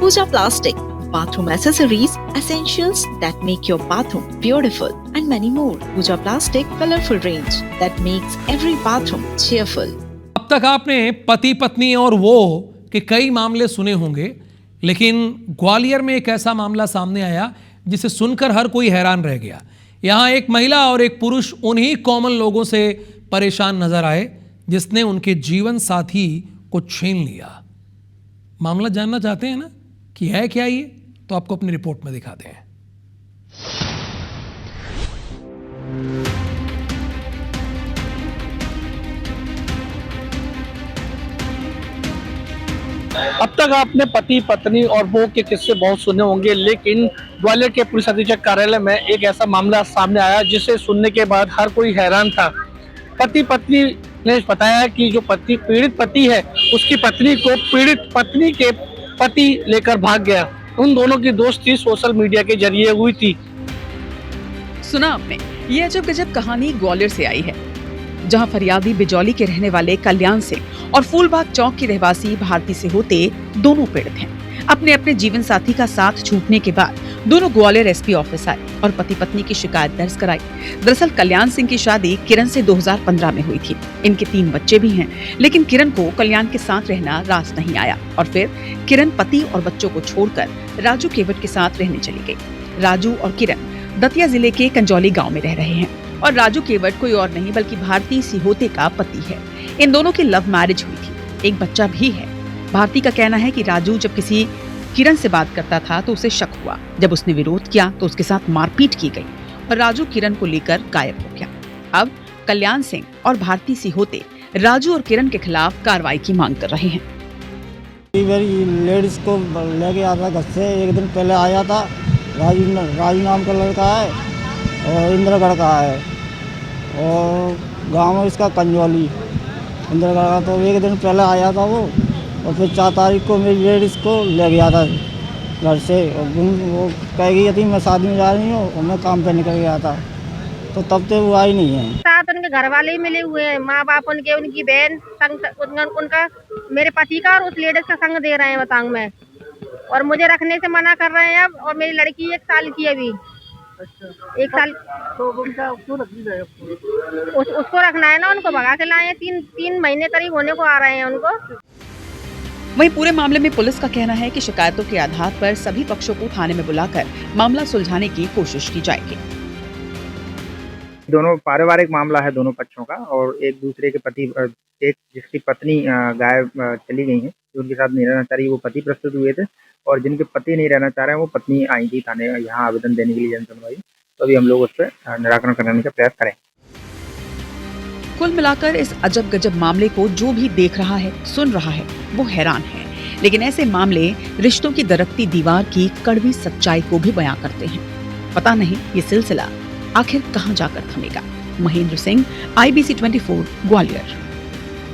Pooja Plastic, bathroom accessories, essentials that make your bathroom beautiful, and many more. Pooja Plastic, colorful range that makes every bathroom cheerful. अब तक आपने पति पत्नी और वो के कई मामले सुने होंगे, लेकिन ग्वालियर में एक ऐसा मामला सामने आया जिसे सुनकर हर कोई हैरान रह गया। यहाँ एक महिला और एक पुरुष उन्हीं कॉमन लोगों से परेशान नजर आए जिसने उनके जीवन साथी को छीन लिया। मामला जानना चाहते हैं ना कि है क्या ये, तो आपको अपनी रिपोर्ट में दिखाते हैं। अब तक आपने पति पत्नी और बहू के किस्से बहुत सुने होंगे, लेकिन ग्वालियर के पुलिस अधीक्षक कार्यालय में एक ऐसा मामला सामने आया जिसे सुनने के बाद हर कोई हैरान था। पति पत्नी ने बताया कि जो पीड़ित पति है उसकी पत्नी को पीड़ित पत्नी के पति लेकर भाग गया। उन दोनों की दोस्ती सोशल मीडिया के जरिए हुई थी। सुना आपने, ये अजब गजब कहानी ग्वालियर से आई है, जहां फरियादी बिजौली के रहने वाले कल्याण सिंह और फूलबाग चौक की रहवासी भारती से होते दोनों पीड़ित हैं। अपने अपने जीवन साथी का साथ छूटने के बाद दोनों ग्वालियर एसपी ऑफिस आए और पति पत्नी की शिकायत दर्ज कराई। दरअसल कल्याण सिंह की शादी किरण से 2015 में हुई थी। इनके 3 बच्चे भी हैं, लेकिन किरण को कल्याण के साथ रहना रास नहीं आया और फिर किरण पति और बच्चों को छोड़कर राजू केवट के साथ रहने चली गई। राजू और किरण दतिया जिले के कंजौली गाँव में रह रहे हैं और राजू केवट कोई और नहीं बल्कि भारती सिहोते का पति है। इन दोनों की लव मैरिज हुई थी, एक बच्चा भी है। भारती का कहना है कि राजू जब किसी किरण से बात करता था तो उसे शक हुआ। जब उसने विरोध किया तो उसके साथ मारपीट की गई और राजू किरण को लेकर गायब हो गया। अब कल्याण सिंह और भारती सिहोते राजू और किरण के खिलाफ कार्रवाई की मांग कर रहे हैं। लेडीज को लेके आता घर से 1 दिन पहले आया था। राजू नाम का लड़का है और इंद्रगढ़ का है और गांव इसका कंजौली इंद्रगढ़ का। तो 1 दिन पहले आया था वो और फिर 4 तारीख को मेरी लेडीज़ को ले गया था घर से। और वो कह गई थी मैं शादी में जा रही हूँ और मैं काम पे निकल गया था, तो तब तक वो आई नहीं है। साथ उनके घर वाले ही मिले हुए हैं, माँ बाप उनके, उनकी बहन संग उनका मेरे पति का और उस लेडीज का संग दे रहे हैं बताऊँ मैं, और मुझे रखने से मना कर रहे हैं अब। और मेरी लड़की 1 साल की है अभी। 1 साल तो उनका क्यों रखी जाए? उसको रखना है ना, उनको भगा के लाए हैं। 3 महीने करीब होने को आ रहे हैं उनको। वहीं पूरे मामले में पुलिस का कहना है कि शिकायतों के आधार पर सभी पक्षों को थाने में बुलाकर मामला सुलझाने की कोशिश की जाएगी। दोनों पारिवारिक मामला है दोनों पक्षों का, और एक दूसरे के पति, एक जिसकी पत्नी गायब चली गई है, जो उनके साथ नहीं रहना चाह रही, वो पति प्रस्तुत हुए थे, और जिनके पति नहीं रहना चाह रहे हैं वो पत्नी आई थी थाने यहाँ आवेदन देने के लिए जन सुनवाई। तो अभी हम लोग उस पर निराकरण करने का प्रयास करें। कुल मिलाकर इस अजब गजब मामले को जो भी देख रहा है, सुन रहा है, वो हैरान है। लेकिन ऐसे मामले रिश्तों की दरकती दीवार की कड़वी सच्चाई को भी बयां करते हैं। पता नहीं ये सिलसिला आखिर कहां जाकर थमेगा। महेंद्र सिंह, IBC 24, ग्वालियर।